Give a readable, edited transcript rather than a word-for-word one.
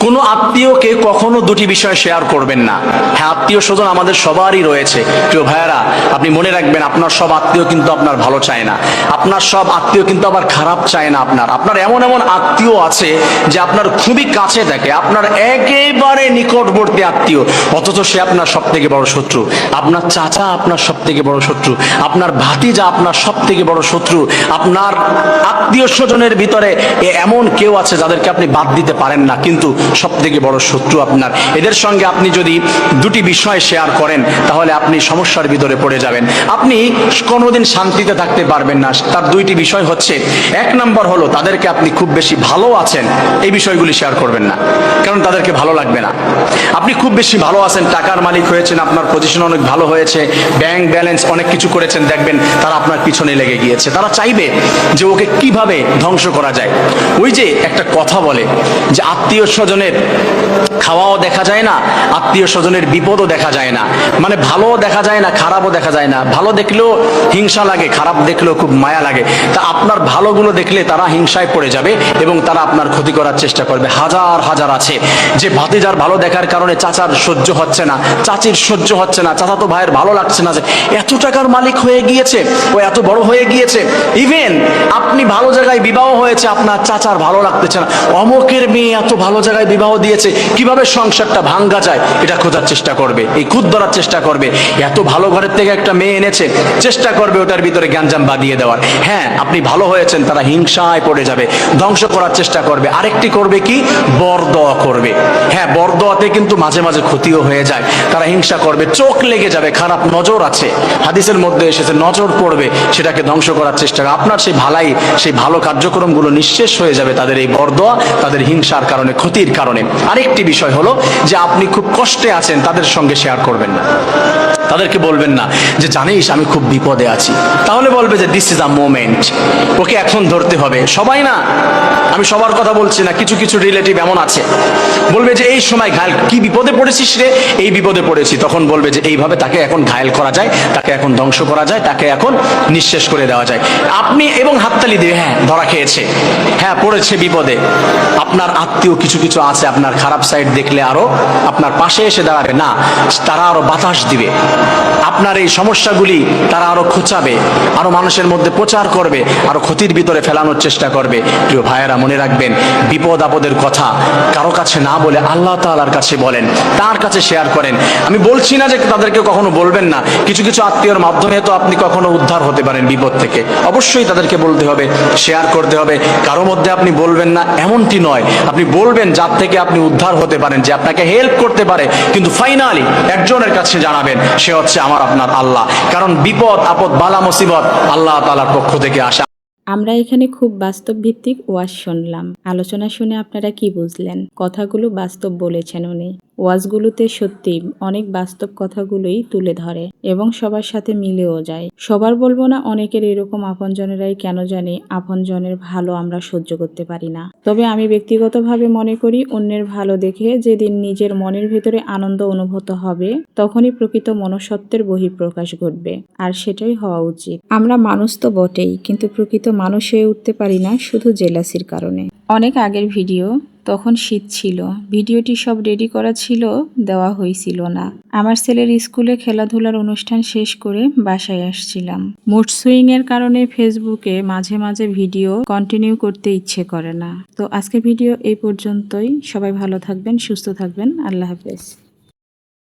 কোনো আত্মীয়কে কখনো দুটি বিষয় শেয়ার করবেন না। হ্যাঁ, আত্মীয় স্বজন আমাদের সবারই রয়েছে। প্রিয় ভাইয়েরা, আপনি মনে রাখবেন, আপনার সব আত্মীয় কিন্তু আপনার ভালো চায় না, আপনার সব আত্মীয় কিন্তু আবার খারাপ চায় না। আপনার এমন এমন আত্মীয় আছে যে আপনার খুবই কাছে থাকে, আপনার একেবারে নিকটবর্তী আত্মীয়, অথচ সে আপনার সব থেকে বড় শত্রু। আপনার চাচা আপনার সব থেকে বড় শত্রু, আপনার ভাতিজা আপনার সব থেকে বড় শত্রু। আপনার আত্মীয় স্বজনের ভিতরে এমন কেউ আছে যাদেরকে আপনি বাদ দিতে পারেন না, কিন্তু সব থেকে বড় শত্রু আপনার। এদের সঙ্গে আপনি যদি দুটি বিষয় শেয়ার করেন তাহলে আপনি সমস্যার ভিতরে পড়ে যাবেন, আপনি কোনোদিন শান্তিতে থাকতে পারবেন না। তার দুইটি বিষয় হচ্ছে, এক নম্বর হলো তাদেরকে আপনি খুব বেশি ভালো আছেন এই বিষয়গুলি শেয়ার করবেন না, কারণ তাদেরকে ভালো লাগবে না। আপনি খুব বেশি ভালো আছেন, টাকার মালিক হয়েছেন, আপনার পজিশন অনেক ভালো হয়েছে, ব্যাংক ব্যালেন্স অনেক কিছু করেছেন, দেখবেন তারা আপনার পিছনে লেগে গিয়েছে। তারা চাইবে যে ওকে কিভাবে ধ্বংস করা যায়। ওই যে একটা কথা বলে যে আত্মীয় স্বজনের খাওয়াও দেখা যায় না, আত্মীয় স্বজনের বিপদও দেখা যায় না। মানে ভালোও দেখা যায় না, খারাপও দেখা যায় না। ভালো দেখলেও হিংসা লাগে, খারাপ দেখলেও খুব মায়া লাগে। তা আপনার ভালোগুলো দেখলে তারা হিংসায় পড়ে যাবে এবং তারা আপনার ক্ষতি করার চেষ্টা করবে। হাজার হাজার আছে যে ভাতিজার ভালো দেখার কারণে চাচার সহ্য হচ্ছে না, চাচির সহ্য হচ্ছে না, চাচা তো ভাইয়ের ভালো লাগছে না যে এত টাকার মালিক হয়ে গিয়েছে, ও এত বড় হয়ে গিয়েছে। ইভেন আপনি ভালো জায়গায় বিবাহ হয়েছে, আপনার চাচার ভালো লাগতেছে না, অমকের মেয়ে এত ভালো জায়গায় বিবাহ দিয়েছে, কিভাবে সংসারটা ভাঙ্গা যায় এটা খোঁজার চেষ্টা করবে, এই খুদ ধরার চেষ্টা করবে। এত ভালো ঘরের থেকে একটা মেয়ে এনেছে, চেষ্টা করবে ওটার ভিতরে গ্যাঞ্জাম বাঁধিয়ে দেওয়ার। হ্যাঁ, আপনি ভালো হয়েছেন, তারা হিংসায় পড়ে যাবে, ধ্বংস করার চেষ্টা করবে। আরেকটি করবে কি, বরদোয়া করবে। হ্যাঁ, বরদোয়াতে কিন্তু মাঝে মাঝে ক্ষতিও হয়ে যায়। তারা হিংসা করবে, চোখ লেগে যাবে, খারাপ নজর আছে, হাদিসের মধ্যে এসেছে নজর পড়বে, সেটাকে ধ্বংস করার চেষ্টা করবে। আপনার সেই ভালাই, সেই ভালো কার্যক্রমগুলো নিঃশেষ হয়ে যাবে তাদের এই বরদোয়া, তাদের হিংসার কারণে, ক্ষতির কারণে। আরেকটি বিষয় হলো যে আপনি খুব কষ্টে আছেন, তাদের সঙ্গে শেয়ার করবেন না। তাদেরকে বলবেন না যে জানিস আমি খুব বিপদে আছি, তাহলে বলবে যে দিস ইজ আ মোমেন্ট, ওকে এখন ধরতে হবে। সবাই না, আমি সবার কথা বলছি না, কিছু কিছু রিলেটিভ এমন আছে, বলবে যে এই সময় ঘায়ল, কি বিপদে পড়েছিস রে, এই বিপদে পড়েছি। তখন বলবে যে এইভাবে তাকে এখন ঘায়ল করা যায়, তাকে এখন ধ্বংস করা যায়, তাকে এখন নিঃশেষ করে দেওয়া যায়। আপনি এবং হাততালি দিয়ে, হ্যাঁ ধরা খেয়েছে, হ্যাঁ পড়েছে বিপদে। আপনার আত্মীয় কিছু কিছু আছে, আপনার খারাপ সাইড দেখলে আরো আপনার পাশে এসে দাঁড়াবে না, তারা আরো বাতাস দিবে, আপনার এই সমস্যাগুলি তারা আরো খোঁচাবে, আরো মানুষের মধ্যে প্রচার করবে, আরো ক্ষতির ভিতরে ফেলানোর চেষ্টা করবে। প্রিয় ভাইয়েরা, মনে রাখবেন, বিপদ আপদের কথা কারো কাছে না বলে আল্লাহ তাআলার কাছে বলেন, তার কাছে শেয়ার করেন। আমি বলছি না যে তাদেরকে কখনো বলবেন না, কিছু কিছু আত্মীয়র মাধ্যমে তো আপনি কখনো উদ্ধার হতে পারেন বিপদ থেকে, অবশ্যই তাদেরকে বলতে হবে, শেয়ার করতে হবে। কারো মধ্যে আপনি বলবেন না এমনটি নয়, আপনি বলবেন যার থেকে আপনি উদ্ধার হতে পারেন, যে আপনাকে হেল্প করতে পারে। কিন্তু ফাইনালি একজনের কাছে জানাবেন, সে হচ্ছে আমার আপনার আল্লাহ। কারণ বিপদ আপদ বালা মুসিবত আল্লাহ তাআলার পক্ষ থেকে আসে। আমরা এখানে খুব বাস্তব ভিত্তিক ওয়াজ শুনলাম। আলোচনা শুনে আপনারা কি বুঝলেন? কথাগুলো বাস্তব বলেছেন উনি। ওয়াজগুলোতে সত্যি অনেক বাস্তব কথাগুলোই তুলে ধরে এবং সবার সাথে মিলেও যায়। সবার বলবো না, অনেকের এরকম আপনজনেরাই কেন জানি আপনজনের ভালো আমরা সহ্য করতে পারি না। তবে আমি ব্যক্তিগতভাবে মনে করি, অন্যের ভালো দেখে যেদিন নিজের মনের ভিতরে আনন্দ অনুভূত হবে, তখনই প্রকৃত মনুষ্যত্বের বহিঃপ্রকাশ ঘটবে, আর সেটাই হওয়া উচিত। আমরা মানুষ তো বটেই, কিন্তু প্রকৃত মানুষ হয়ে উঠতে পারি না শুধু জেলাসির কারণে। অনেক আগের ভিডিও, তখন শীত ছিল, ভিডিওটি সব রেডি করা ছিল, দেওয়া হয়েছিল না। আমার ছেলের স্কুলে খেলাধুলার অনুষ্ঠান শেষ করে বাসায় আসছিলাম। মুড সুইং এর কারণে ফেসবুকে মাঝে মাঝে ভিডিও কন্টিনিউ করতে ইচ্ছে করে না। তো আজকে ভিডিও এই পর্যন্তই। সবাই ভালো থাকবেন, সুস্থ থাকবেন। আল্লাহ হাফেজ।